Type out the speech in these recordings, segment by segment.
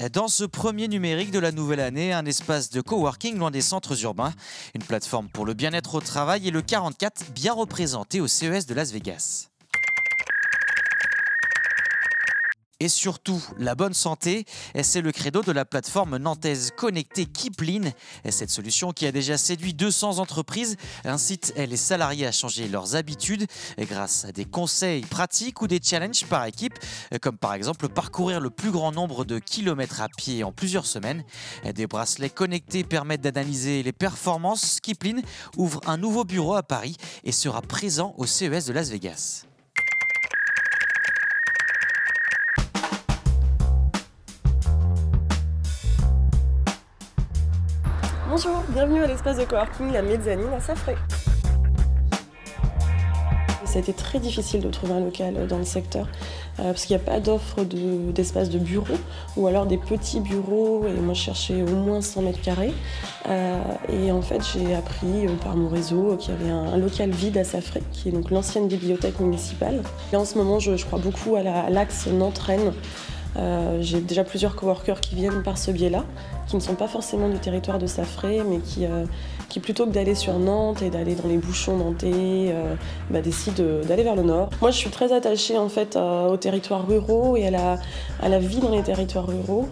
Dans ce premier numérique de la nouvelle année, un espace de coworking loin des centres urbains, une plateforme pour le bien-être au travail et le 44 bien représenté au CES de Las Vegas. Et surtout, la bonne santé, c'est le credo de la plateforme nantaise connectée Keeplean. Cette solution qui a déjà séduit 200 entreprises incite les salariés à changer leurs habitudes grâce à des conseils pratiques ou des challenges par équipe, comme par exemple parcourir le plus grand nombre de kilomètres à pied en plusieurs semaines. Des bracelets connectés permettent d'analyser les performances. Keeplean ouvre un nouveau bureau à Paris et sera présent au CES de Las Vegas. Bonjour, bienvenue à l'espace de coworking La Mezzanine à Safré. Ça a été très difficile de trouver un local dans le secteur parce qu'il n'y a pas d'offre d'espace de bureau ou alors des petits bureaux et moi je cherchais au moins 100 mètres carrés et en fait j'ai appris par mon réseau qu'il y avait un local vide à Safré qui est donc l'ancienne bibliothèque municipale. Là en ce moment je crois beaucoup à l'axe Nantes-Rennes. J'ai déjà plusieurs coworkers qui viennent par ce biais-là, qui ne sont pas forcément du territoire de Safré, mais qui plutôt que d'aller sur Nantes et d'aller dans les bouchons nantais, décident d'aller vers le nord. Moi, je suis très attachée en fait aux territoires ruraux et à la vie dans les territoires ruraux.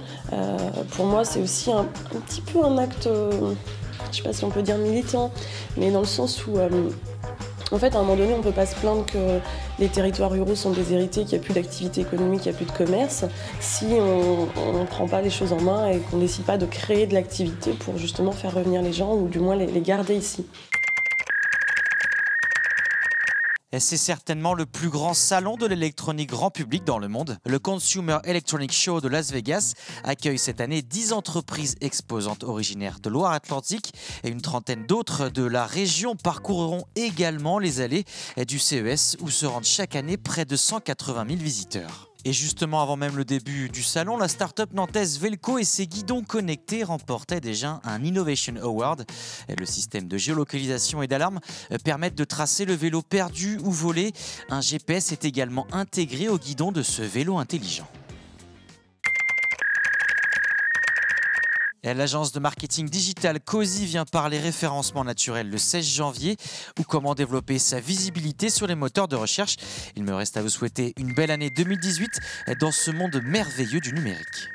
Pour moi, c'est aussi un petit peu un acte, je ne sais pas si on peut dire militant, mais dans le sens où en fait, à un moment donné, on ne peut pas se plaindre que les territoires ruraux sont déshérités, qu'il n'y a plus d'activité économique, qu'il n'y a plus de commerce, si on ne prend pas les choses en main et qu'on ne décide pas de créer de l'activité pour justement faire revenir les gens ou du moins les garder ici. C'est certainement le plus grand salon de l'électronique grand public dans le monde. Le Consumer Electronics Show de Las Vegas accueille cette année 10 entreprises exposantes originaires de Loire-Atlantique et une trentaine d'autres de la région parcourront également les allées du CES où se rendent chaque année près de 180 000 visiteurs. Et justement, avant même le début du salon, la start-up nantaise Velco et ses guidons connectés remportaient déjà un Innovation Award. Le système de géolocalisation et d'alarme permettent de tracer le vélo perdu ou volé. Un GPS est également intégré au guidon de ce vélo intelligent. L'agence de marketing digital Cozy vient parler référencement naturel le 16 janvier ou comment développer sa visibilité sur les moteurs de recherche. Il me reste à vous souhaiter une belle année 2018 dans ce monde merveilleux du numérique.